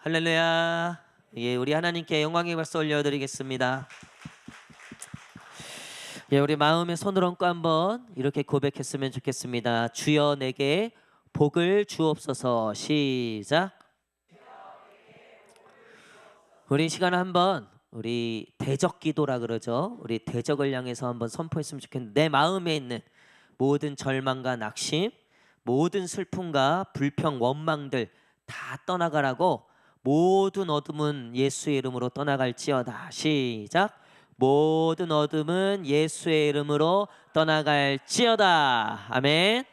할렐루야. 예, 우리 하나님께 영광의 박수 올려드리겠습니다. 예, 우리 마음에 손을 얹고 한번 이렇게 고백했으면 좋겠습니다. 주여 내게 복을 주옵소서. 시작. 우리 시간 한번 우리 대적 기도라 그러죠. 우리 대적을 향해서 한번 선포했으면 좋겠는데, 내 마음에 있는 모든 절망과 낙심, 모든 슬픔과 불평, 원망들 다 떠나가라고, 모든 어둠은 예수의 이름으로 떠나갈지어다. 시작. 모든 어둠은 예수의 이름으로 떠나갈지어다. 아멘.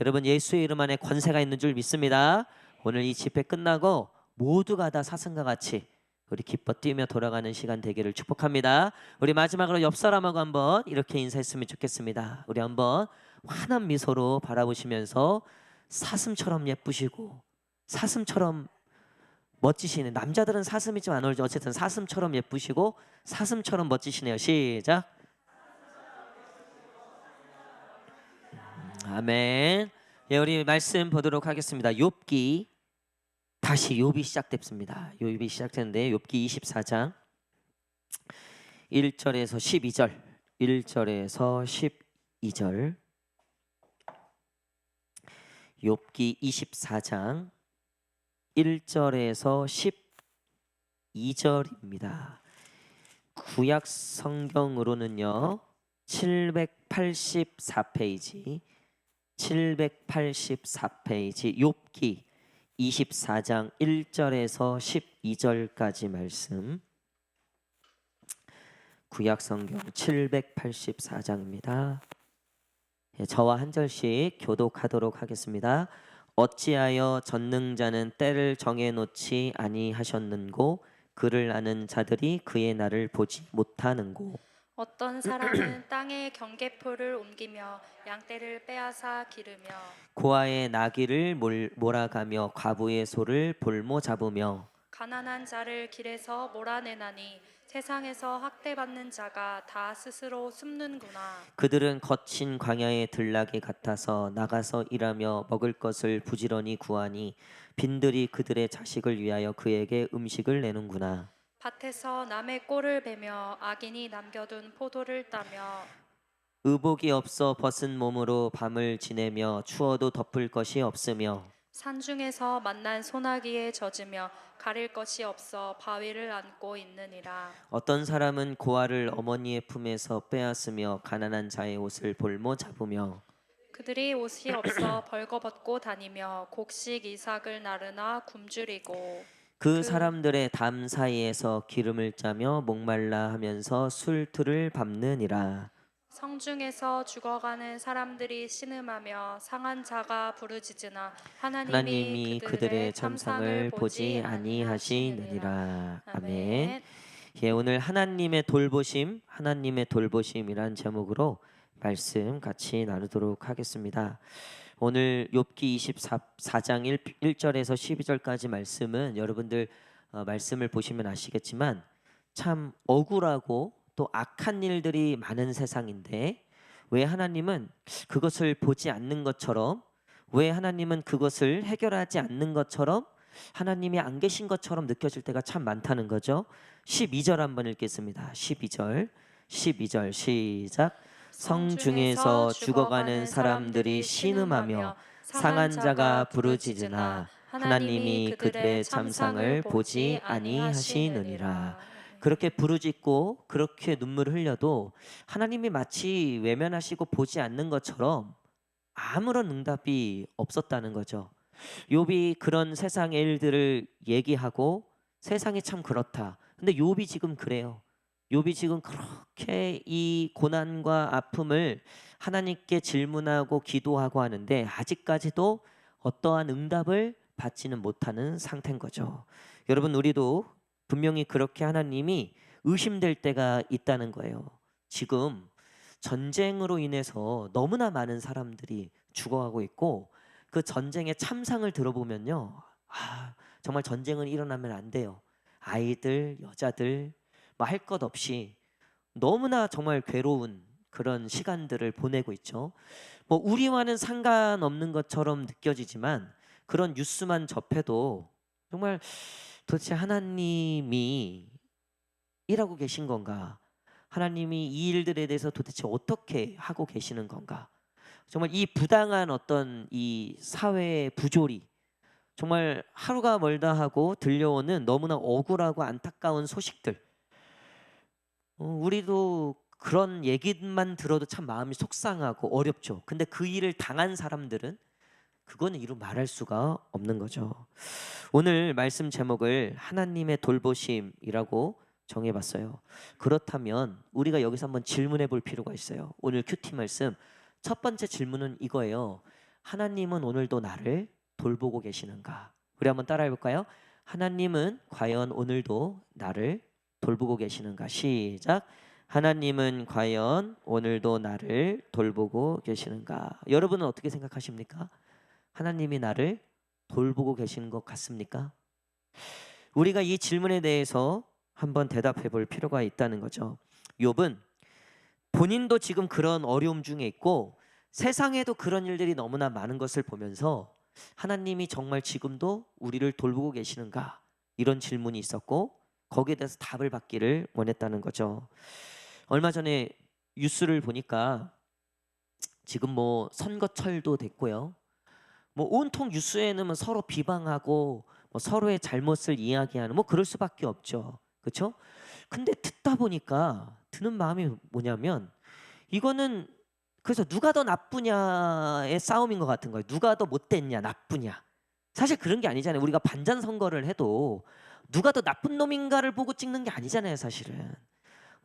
여러분, 예수의 이름 안에 권세가 있는 줄 믿습니다. 오늘 이 집회 끝나고 모두가 다 사슴과 같이 우리 기뻐 뛰며 돌아가는 시간 되기를 축복합니다. 우리 마지막으로 옆 사람하고 한번 이렇게 인사했으면 좋겠습니다. 우리 한번 환한 미소로 바라보시면서, 사슴처럼 예쁘시고 사슴처럼 멋지시네. 남자들은 사슴이 좀 안 어울리죠. 어쨌든 사슴처럼 예쁘시고 사슴처럼 멋지시네요. 시작. 아멘. 예, 우리 말씀 보도록 하겠습니다. 욥기, 다시 욥이 시작됐습니다. 욥이 시작됐는데, 욥기 24장 1절에서 12절, 1절에서 12절, 욥기 24장 1절에서 12절입니다. 구약 성경으로는요 784페이지, 784페이지 욥기 24장 1절에서 12절까지 말씀, 구약 성경 784장입니다. 저와 한 절씩 교독하도록 하겠습니다. 어찌하여 전능자는 때를 정해놓지 아니하셨는고, 그를 아는 자들이 그의 날을 보지 못하는고. 어떤 사람은 땅에 경계포를 옮기며 양떼를 빼앗아 기르며 고아의 나귀를 몰아가며 과부의 소를 볼모 잡으며 가난한 자를 길에서 몰아내나니 세상에서 학대받는 자가 다 스스로 숨는구나. 그들은 거친 광야의 들나귀 같아서 나가서 일하며 먹을 것을 부지런히 구하니 빈들이 그들의 자식을 위하여 그에게 음식을 내는구나. 밭에서 남의 꼴을 베며 악인이 남겨둔 포도를 따며 의복이 없어 벗은 몸으로 밤을 지내며 추워도 덮을 것이 없으며 산중에서 만난 소나기에 젖으며 가릴 것이 없어 바위를 안고 있느니라. 어떤 사람은 고아를 어머니의 품에서 빼앗으며 가난한 자의 옷을 볼모 잡으며 그들이 옷이 없어 벌거벗고 다니며 곡식 이삭을 나르나 굶주리고 그 그 사람들의 담 사이에서 기름을 짜며 목말라 하면서 술틀을 밟느니라. 성중에서 죽어가는 사람들이 신음하며 상한 자가 부르짖으나 하나님이 하나님이 그들의 그들의 참상을 참상을 보지 보지 아니하시느니라. 아니하시느니라. 아멘. 아멘. 예, 오늘 하나님의 돌보심, 하나님의 돌보심이란 제목으로 말씀 같이 나누도록 하겠습니다. 오늘 욥기 24장 1절에서 12절까지 말씀은 여러분들 말씀을 보시면 아시겠지만 참 억울하고 또 악한 일들이 많은 세상인데, 왜 하나님은 그것을 보지 않는 것처럼, 왜 하나님은 그것을 해결하지 않는 것처럼, 하나님이 안 계신 것처럼 느껴질 때가 참 많다는 거죠. 12절 한번 읽겠습니다. 12절, 12절 시작. 성중에서 성중에서 죽어가는 죽어가는 사람들이 사람들이 신음하며 신음하며 상한 상한 자가 자가 부르짖으나 부르짖으나 하나님이 하나님이 그들의 그들의 참상을 참상을 보지 보지 아니하시느니라. 아니하시느니라. 그렇게 부르짖고 그렇게 눈물을 흘려도 하나님이 마치 외면하시고 보지 않는 것처럼 아무런 응답이 없었다는 거죠. 욥이 그런 세상의 일들을 얘기하고 세상이 참 그렇다. 근데 욥이 지금 그래요. 욥이 지금 그렇게 이 고난과 아픔을 하나님께 질문하고 기도하고 하는데 아직까지도 어떠한 응답을 받지는 못하는 상태인 거죠. 여러분, 우리도 분명히 그렇게 하나님이 의심될 때가 있다는 거예요. 지금 전쟁으로 인해서 너무나 많은 사람들이 죽어가고 있고, 그 전쟁의 참상을 들어보면요, 정말 전쟁은 일어나면 안 돼요. 아이들, 여자들 뭐 할 것 없이 너무나 정말 괴로운 그런 시간들을 보내고 있죠. 뭐 우리와는 상관없는 것처럼 느껴지지만 그런 뉴스만 접해도 정말 도대체 하나님이 일하고 계신 건가? 하나님이 이 일들에 대해서 도대체 어떻게 하고 계시는 건가? 정말 이 부당한 어떤 이 사회의 부조리, 정말 하루가 멀다 하고 들려오는 너무나 억울하고 안타까운 소식들, 우리도 그런 얘기만 들어도 참 마음이 속상하고 어렵죠. 근데 그 일을 당한 사람들은 그거는 이루 말할 수가 없는 거죠. 오늘 말씀 제목을 하나님의 돌보심이라고 정해봤어요. 그렇다면 우리가 여기서 한번 질문해 볼 필요가 있어요. 오늘 큐티 말씀 첫 번째 질문은 이거예요. 하나님은 오늘도 나를 돌보고 계시는가? 우리 한번 따라해 볼까요? 하나님은 과연 오늘도 나를 돌보고 계시는가? 시작. 하나님은 과연 오늘도 나를 돌보고 계시는가? 여러분은 어떻게 생각하십니까? 하나님이 나를 돌보고 계신 것 같습니까? 우리가 이 질문에 대해서 한번 대답해 볼 필요가 있다는 거죠. 욥은 본인도 지금 그런 어려움 중에 있고 세상에도 그런 일들이 너무나 많은 것을 보면서 하나님이 정말 지금도 우리를 돌보고 계시는가? 이런 질문이 있었고 거기에 대해서 답을 받기를 원했다는 거죠. 얼마 전에 뉴스를 보니까 지금 뭐 선거철도 됐고요. 뭐 온통 뉴스에는 뭐 서로 비방하고 뭐 서로의 잘못을 이야기하는 뭐 그럴 수밖에 없죠. 그렇죠? 근데 듣다 보니까 드는 마음이 뭐냐면 이거는 그래서 누가 더 나쁘냐의 싸움인 것 같은 거예요. 누가 더 못됐냐, 나쁘냐. 사실 그런 게 아니잖아요. 우리가 반전 선거를 해도 누가 더 나쁜 놈인가를 보고 찍는 게 아니잖아요, 사실은.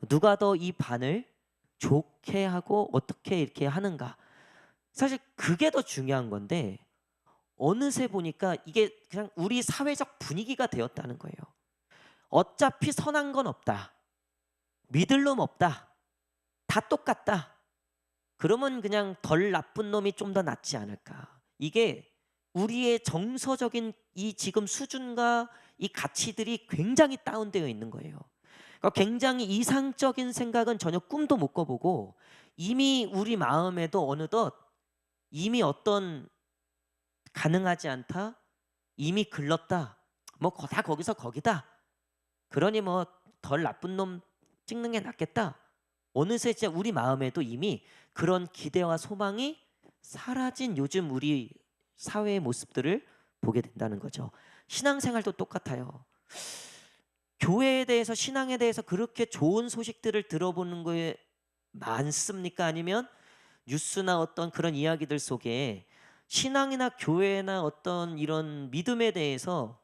누가 더 이 반을 좋게 하고 어떻게 이렇게 하는가. 사실 그게 더 중요한 건데 어느새 보니까 이게 그냥 우리 사회적 분위기가 되었다는 거예요. 어차피 선한 건 없다. 믿을 놈 없다. 다 똑같다. 그러면 그냥 덜 나쁜 놈이 좀 더 낫지 않을까. 이게 우리의 정서적인 이 지금 수준과 이 가치들이 굉장히 다운되어 있는 거예요. 그러니까 굉장히 이상적인 생각은 전혀 꿈도 못 꿔보고 이미 우리 마음에도 어느덧 이미 어떤 가능하지 않다, 이미 글렀다, 뭐 다 거기서 거기다. 그러니 뭐 덜 나쁜 놈 찍는 게 낫겠다. 어느새 진짜 우리 마음에도 이미 그런 기대와 소망이 사라진 요즘 우리 사회의 모습들을 보게 된다는 거죠. 신앙생활도 똑같아요. 교회에 대해서 신앙에 대해서 그렇게 좋은 소식들을 들어보는 거에 많습니까? 아니면 뉴스나 어떤 그런 이야기들 속에 신앙이나 교회나 어떤 이런 믿음에 대해서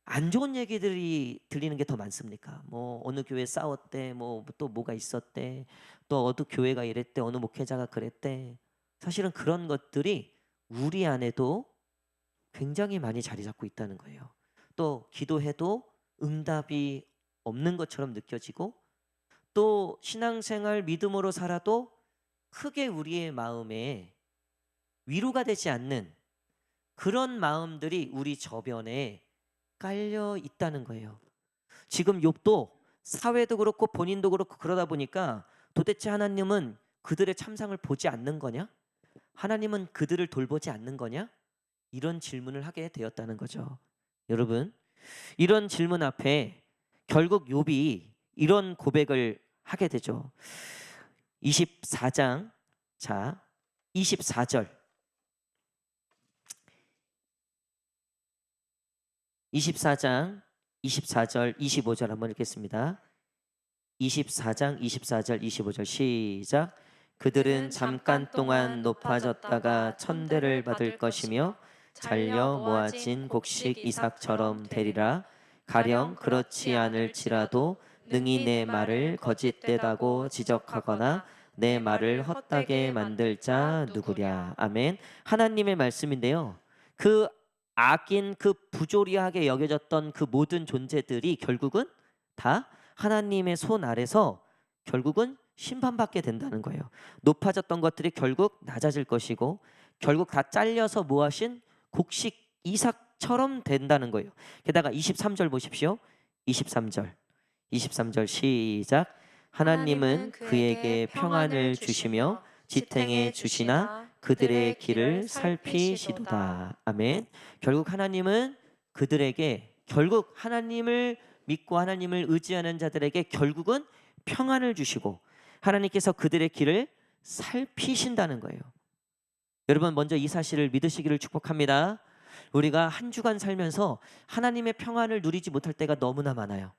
안 좋은 얘기들이 들리는 게 더 많습니까? 뭐 어느 교회 싸웠대, 뭐 또 뭐가 있었대, 또 어느 교회가 이랬대, 어느 목회자가 그랬대. 사실은 그런 것들이 우리 안에도 굉장히 많이 자리 잡고 있다는 거예요. 또 기도해도 응답이 없는 것처럼 느껴지고 또 신앙생활 믿음으로 살아도 크게 우리의 마음에 위로가 되지 않는 그런 마음들이 우리 저변에 깔려 있다는 거예요. 지금 욥도 사회도 그렇고 본인도 그렇고 그러다 보니까 도대체 하나님은 그들의 참상을 보지 않는 거냐? 하나님은 그들을 돌보지 않는 거냐? 이런 질문을 하게 되었다는 거죠. 여러분, 이런 질문 앞에 결국 욥이 이런 고백을 하게 되죠. 24장 자 24절 24장 24절 25절 한번 읽겠습니다. 24장 24절 25절 시작. 그들은 잠깐 동안 높아졌다가 천대를 받을 것이며 잘려 모아진 곡식 이삭처럼 되리라. 가령 그렇지 않을지라도 능히 내 말을 거짓되다고 지적하거나 내 말을 헛되게 만들 자 누구랴. 아멘. 하나님의 말씀인데요. 그 악인 그 부조리하게 여겨졌던 그 모든 존재들이 결국은 다 하나님의 손 아래서 결국은 심판받게 된다는 거예요. 높아졌던 것들이 결국 낮아질 것이고 결국 다 잘려서 모아신 곡식 이삭처럼 된다는 거예요. 게다가 23절 보십시오. 23절 시작. 하나님은 그에게 평안을 주시며 지탱해 주시나 그들의 길을 살피시도다. 아멘. 결국 하나님은 그들에게 결국 하나님을 믿고 하나님을 의지하는 자들에게 결국은 평안을 주시고 하나님께서 그들의 길을 살피신다는 거예요. 여러분 먼저 이 사실을 믿으시기를 축복합니다. 우리가 한 주간 살면서 하나님의 평안을 누리지 못할 때가 너무나 많아요.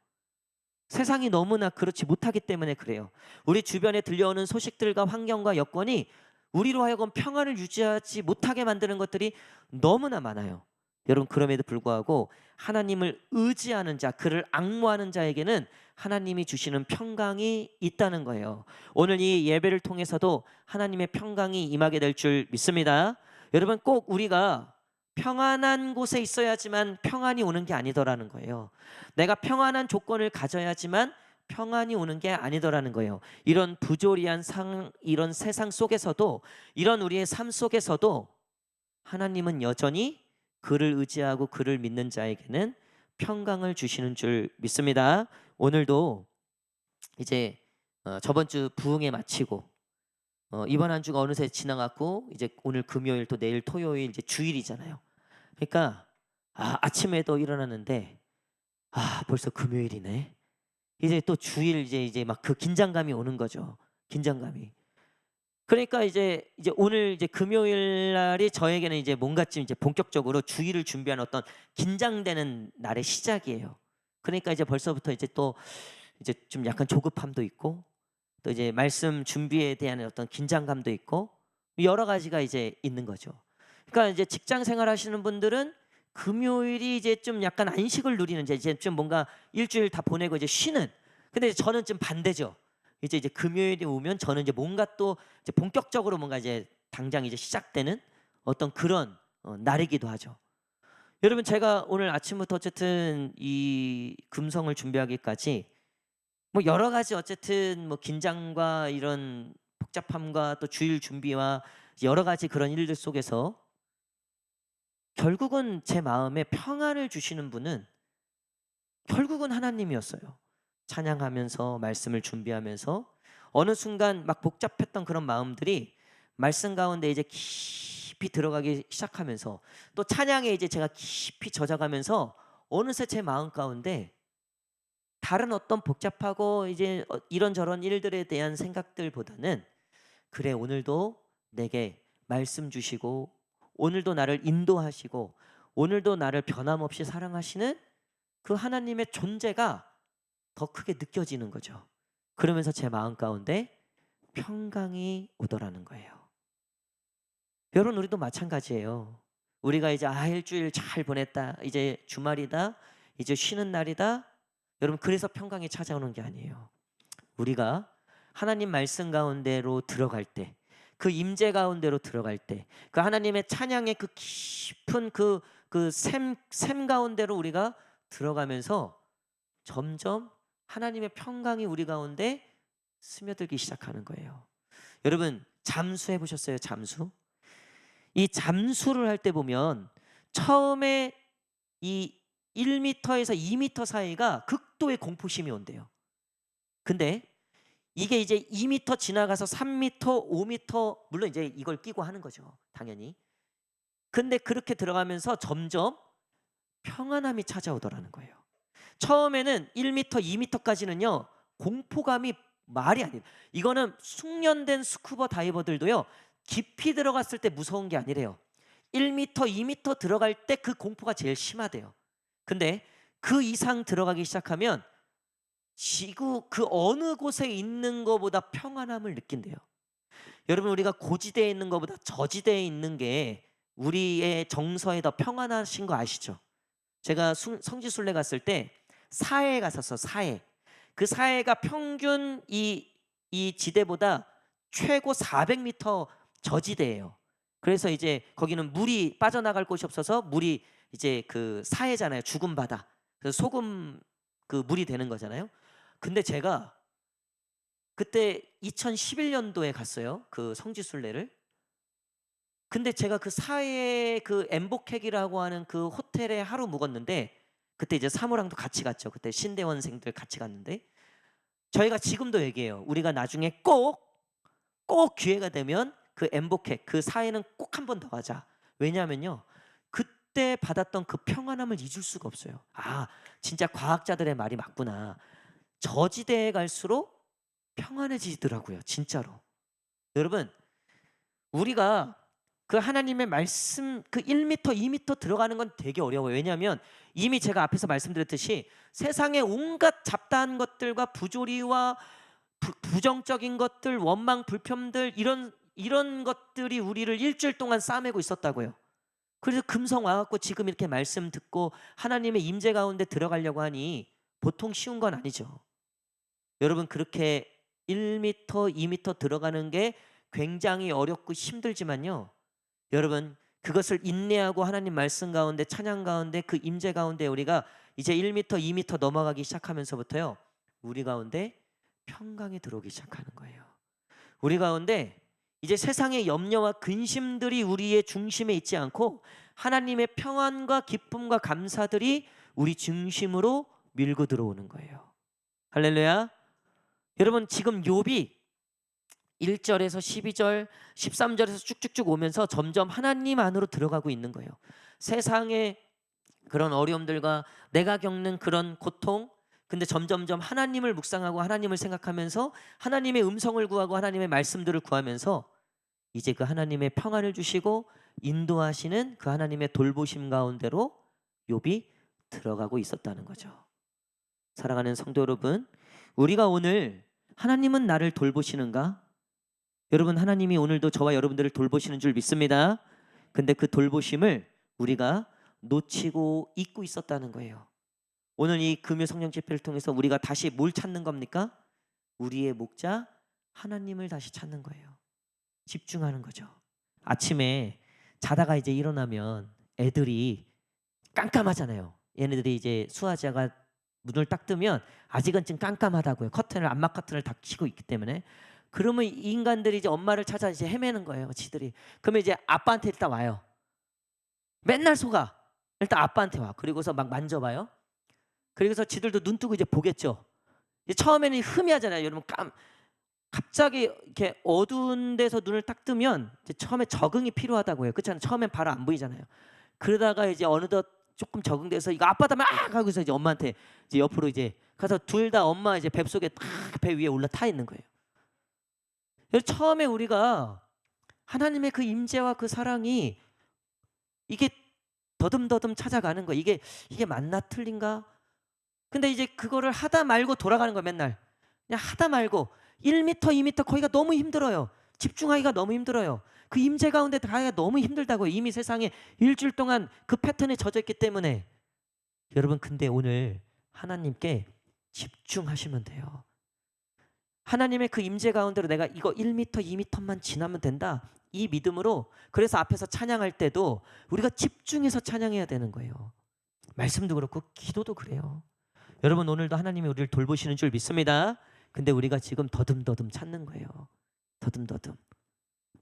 세상이 너무나 그렇지 못하기 때문에 그래요. 우리 주변에 들려오는 소식들과 환경과 여건이 우리로 하여금 평안을 유지하지 못하게 만드는 것들이 너무나 많아요. 여러분 그럼에도 불구하고 하나님을 의지하는 자, 그를 앙모하는 자에게는 하나님이 주시는 평강이 있다는 거예요. 오늘 이 예배를 통해서도 하나님의 평강이 임하게 될 줄 믿습니다. 여러분 꼭 우리가 평안한 곳에 있어야지만 평안이 오는 게 아니더라는 거예요. 내가 평안한 조건을 가져야지만 평안이 오는 게 아니더라는 거예요. 이런 부조리한 이런 세상 속에서도, 이런 우리의 삶 속에서도 하나님은 여전히 그를 의지하고 그를 믿는 자에게는 평강을 주시는 줄 믿습니다. 오늘도 이제 저번 주 부흥회 마치고 이번 한 주가 어느새 지나갔고 이제 오늘 금요일 또 내일 토요일 이제 주일이잖아요. 그러니까 아침에도 일어났는데 벌써 금요일이네. 이제 또 주일 이제 막 그 긴장감이 오는 거죠. 긴장감이. 그러니까 이제 오늘 이제 금요일 날이 저에게는 이제 뭔가 좀 이제 본격적으로 주일을 준비하는 어떤 긴장되는 날의 시작이에요. 그러니까 이제 벌써부터 이제 또 이제 좀 약간 조급함도 있고 또 이제 말씀 준비에 대한 어떤 긴장감도 있고 여러 가지가 이제 있는 거죠. 그러니까 이제 직장 생활하시는 분들은 금요일이 이제 좀 약간 안식을 누리는 이제 좀 뭔가 일주일 다 보내고 이제 쉬는. 근데 이제 저는 좀 반대죠. 이제 금요일이 오면 저는 이제 뭔가 또 이제 본격적으로 뭔가 이제 당장 이제 시작되는 어떤 그런 날이기도 하죠. 여러분 제가 오늘 아침부터 어쨌든 이 금성을 준비하기까지 뭐 여러 가지 어쨌든 뭐 긴장과 이런 복잡함과 또 주일 준비와 여러 가지 그런 일들 속에서 결국은 제 마음에 평안을 주시는 분은 결국은 하나님이었어요. 찬양하면서 말씀을 준비하면서 어느 순간 막 복잡했던 그런 마음들이 말씀 가운데 이제 깊이 들어가기 시작하면서 또 찬양에 이제 제가 깊이 젖어가면서 어느새 제 마음 가운데 다른 어떤 복잡하고 이제 이런저런 일들에 대한 생각들보다는 그래 오늘도 내게 말씀 주시고 오늘도 나를 인도하시고 오늘도 나를 변함없이 사랑하시는 그 하나님의 존재가 더 크게 느껴지는 거죠. 그러면서 제 마음 가운데 평강이 오더라는 거예요. 여러분 우리도 마찬가지예요. 우리가 이제 일주일 잘 보냈다. 이제 주말이다. 이제 쉬는 날이다. 여러분 그래서 평강이 찾아오는 게 아니에요. 우리가 하나님 말씀 가운데로 들어갈 때, 그 임재 가운데로 들어갈 때, 그 하나님의 찬양의 그 깊은 샘 가운데로 우리가 들어가면서 점점 하나님의 평강이 우리 가운데 스며들기 시작하는 거예요. 여러분 잠수해 보셨어요? 잠수? 이 잠수를 할 때 보면 처음에 이 1m에서 2m 사이가 극도의 공포심이 온대요. 근데 이게 이제 2m 지나가서 3m, 5m 물론 이제 이걸 끼고 하는 거죠. 당연히. 근데 그렇게 들어가면서 점점 평안함이 찾아오더라는 거예요. 처음에는 1m, 2m까지는요. 공포감이 말이 아니에요. 이거는 숙련된 스쿠버 다이버들도요. 깊이 들어갔을 때 무서운 게 아니래요. 1m, 2m 들어갈 때 그 공포가 제일 심하대요. 근데 그 이상 들어가기 시작하면 지구 그 어느 곳에 있는 것보다 평안함을 느낀대요. 여러분 우리가 고지대에 있는 것보다 저지대에 있는 게 우리의 정서에 더 평안하신 거 아시죠? 제가 성지순례 갔을 때 사해에 갔었어. 사해. 그 사해가 평균 이 지대보다 최고 400m 저지대예요. 그래서 이제 거기는 물이 빠져나갈 곳이 없어서 물이 이제 그 사해잖아요. 죽은 바다. 그래서 소금 그 물이 되는 거잖아요. 근데 제가 그때 2011년도에 갔어요. 그 성지순례를. 근데 제가 그 사해 그 엠복핵이라고 하는 그 호텔에 하루 묵었는데 그때 이제 사무랑도 같이 갔죠. 그때 신대원생들 같이 갔는데 저희가 지금도 얘기해요. 우리가 나중에 꼭 기회가 되면 그 엠복핵 그 사해는 꼭 한 번 더 가자. 왜냐하면요. 그때 받았던 그 평안함을 잊을 수가 없어요. 아, 진짜 과학자들의 말이 맞구나. 저지대에 갈수록 평안해지더라고요, 진짜로. 여러분, 우리가 그 하나님의 말씀 그 1미터, 2미터 들어가는 건 되게 어려워요. 왜냐하면 이미 제가 앞에서 말씀드렸듯이 세상의 온갖 잡다한 것들과 부조리와 부정적인 것들, 원망, 불평들 이런 것들이 우리를 일주일 동안 싸매고 있었다고요. 그래서 금성 와갖고 지금 이렇게 말씀 듣고 하나님의 임재 가운데 들어가려고 하니 보통 쉬운 건 아니죠. 여러분, 그렇게 1미터, 2미터 들어가는 게 굉장히 어렵고 힘들지만요. 여러분, 그것을 인내하고 하나님 말씀 가운데, 찬양 가운데, 그 임재 가운데 우리가 이제 1미터, 2미터 넘어가기 시작하면서부터요, 우리 가운데 평강이 들어오기 시작하는 거예요. 우리 가운데 이제 세상의 염려와 근심들이 우리의 중심에 있지 않고 하나님의 평안과 기쁨과 감사들이 우리 중심으로 밀고 들어오는 거예요. 할렐루야. 여러분, 지금 욥이 1절에서 12절, 13절에서 쭉쭉쭉 오면서 점점 하나님 안으로 들어가고 있는 거예요. 세상의 그런 어려움들과 내가 겪는 그런 고통, 근데 점점점 하나님을 묵상하고 하나님을 생각하면서 하나님의 음성을 구하고 하나님의 말씀들을 구하면서 이제 그 하나님의 평안을 주시고 인도하시는 그 하나님의 돌보심 가운데로 욥이 들어가고 있었다는 거죠. 사랑하는 성도 여러분, 우리가 오늘 하나님은 나를 돌보시는가? 여러분, 하나님이 오늘도 저와 여러분들을 돌보시는 줄 믿습니다. 근데 그 돌보심을 우리가 놓치고 잊고 있었다는 거예요. 오늘 이 금요 성령 집회를 통해서 우리가 다시 뭘 찾는 겁니까? 우리의 목자 하나님을 다시 찾는 거예요. 집중하는 거죠. 아침에 자다가 이제 일어나면 애들이 깜깜하잖아요. 얘네들이 이제 수아자가 문을 딱 뜨면 아직은 좀 깜깜하다고요. 커튼을 암막 커튼을 다 치고 있기 때문에. 그러면 이 인간들이 이제 엄마를 찾아 이제 헤매는 거예요, 지들이. 그러면 이제 아빠한테 일단 와요. 맨날 속아. 일단 아빠한테 와. 그리고서 막 만져봐요. 그리고서 지들도 눈 뜨고 이제 보겠죠. 이제 처음에는 흐미하잖아요, 여러분. 갑자기 이렇게 어두운 데서 눈을 딱 뜨면 이제 처음에 적응이 필요하다고 해요. 그렇잖아요. 처음엔 바로 안 보이잖아요. 그러다가 이제 어느덧 조금 적응돼서 이거 아빠다 막 하고서 이제 엄마한테 이제 옆으로 이제 가서 둘 다 엄마 이제 뱃속에 딱 배 위에 올라타 있는 거예요. 처음에 우리가 하나님의 그 임재와 그 사랑이 이게 더듬더듬 찾아가는 거. 이게 맞나 틀린가? 근데 이제 그거를 하다 말고 돌아가는 거예요. 맨날 그냥 하다 말고 1미터, 2미터 거기가 너무 힘들어요. 집중하기가 너무 힘들어요. 그 임재 가운데 가기가 너무 힘들다고요. 이미 세상에 일주일 동안 그 패턴에 젖어 있기 때문에. 여러분, 근데 오늘 하나님께 집중하시면 돼요. 하나님의 그 임재 가운데로 내가 이거 1미터, 2미터만 지나면 된다. 이 믿음으로. 그래서 앞에서 찬양할 때도 우리가 집중해서 찬양해야 되는 거예요. 말씀도 그렇고 기도도 그래요. 여러분, 오늘도 하나님이 우리를 돌보시는 줄 믿습니다. 근데 우리가 지금 더듬더듬 찾는 거예요. 더듬더듬.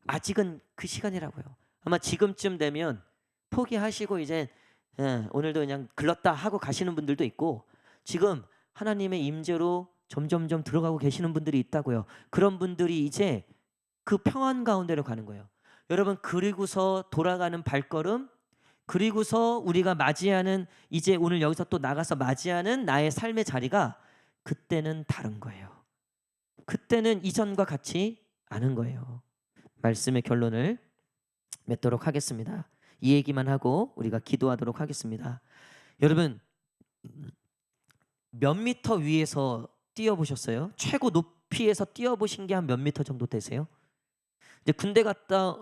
아직은 그 시간이라고요. 아마 지금쯤 되면 포기하시고 이제 오늘도 그냥 글렀다 하고 가시는 분들도 있고, 지금 하나님의 임재로 점점점 들어가고 계시는 분들이 있다고요. 그런 분들이 이제 그 평안 가운데로 가는 거예요. 여러분, 그리고서 돌아가는 발걸음, 그리고서 우리가 맞이하는, 이제 오늘 여기서 또 나가서 맞이하는 나의 삶의 자리가 그때는 다른 거예요. 그때는 이전과 같이 않은 거예요. 말씀의 결론을 맺도록 하겠습니다. 이 얘기만 하고 우리가 기도하도록 하겠습니다. 여러분, 몇 미터 위에서 뛰어보셨어요? 최고 높이에서 뛰어보신 게 한 몇 미터 정도 되세요? 이제 군대 갔다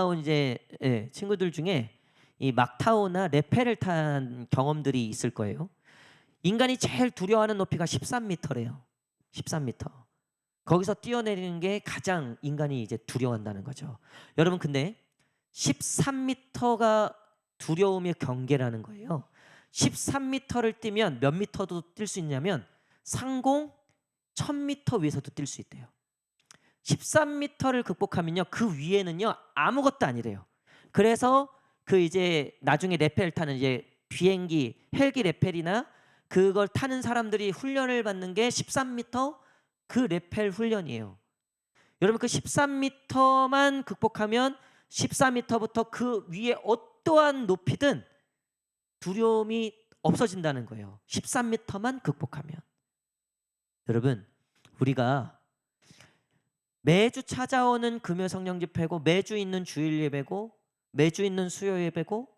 온 이제 친구들 중에 이 막타오나 레펠을 탄 경험들이 있을 거예요. 인간이 제일 두려워하는 높이가 13m래요. 13m. 거기서 뛰어내리는 게 가장 인간이 이제 두려워한다는 거죠. 여러분, 근데 13m가 두려움의 경계라는 거예요. 13m를 뛰면 몇 미터도 뛸 수 있냐면 상공 1000m 위에서도 뛸 수 있대요. 13m를 극복하면요, 그 위에는요 아무것도 아니래요. 그래서 그 이제 나중에 레펠 타는 이제 비행기, 헬기 레펠이나 그걸 타는 사람들이 훈련을 받는 게 13m 그 레펠 훈련이에요. 여러분, 그 13m만 극복하면 14m부터 그 위에 어떠한 높이든 두려움이 없어진다는 거예요. 13m만 극복하면. 여러분, 우리가 매주 찾아오는 금요 성령 집회고, 매주 있는 주일 예배고, 매주 있는 수요 예배고,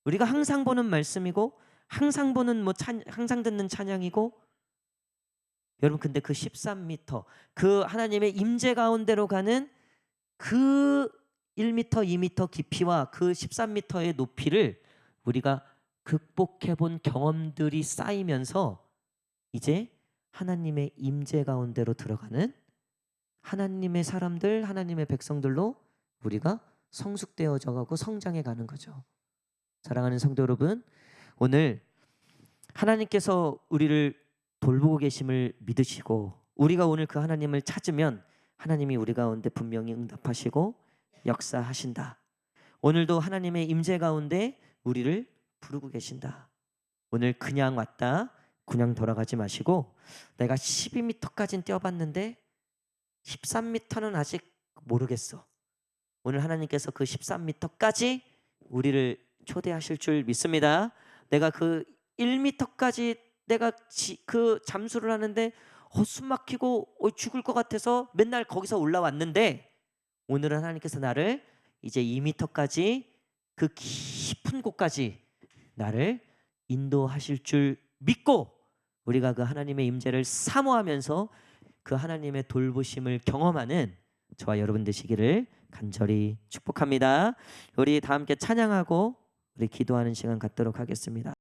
우리가 항상 보는 말씀이고, 항상 보는 항상 듣는 찬양이고, 여러분, 근데 그 13m, 그 하나님의 임재 가운데로 가는 그 1m, 2m 깊이와 그 13m의 높이를 우리가 극복해 본 경험들이 쌓이면서 이제 하나님의 임재 가운데로 들어가는 하나님의 사람들, 하나님의 백성들로 우리가 성숙되어져 가고 성장해 가는 거죠. 사랑하는 성도 여러분, 오늘 하나님께서 우리를 돌보고 계심을 믿으시고, 우리가 오늘 그 하나님을 찾으면 하나님이 우리 가운데 분명히 응답하시고 역사하신다. 오늘도 하나님의 임재 가운데 우리를 부르고 계신다. 오늘 그냥 왔다, 그냥 돌아가지 마시고, 내가 12m까지는 뛰어봤는데 13m는 아직 모르겠어. 오늘 하나님께서 그 13m까지 우리를 초대하실 줄 믿습니다. 내가 그 1m까지 내가 그 잠수를 하는데 숨 막히고 죽을 것 같아서 맨날 거기서 올라왔는데, 오늘은 하나님께서 나를 이제 2m까지, 그 깊은 곳까지 나를 인도하실 줄 믿고, 우리가 그 하나님의 임재를 사모하면서 그 하나님의 돌보심을 경험하는 저와 여러분 되시기를 간절히 축복합니다. 우리 다 함께 찬양하고 우리 기도하는 시간 갖도록 하겠습니다.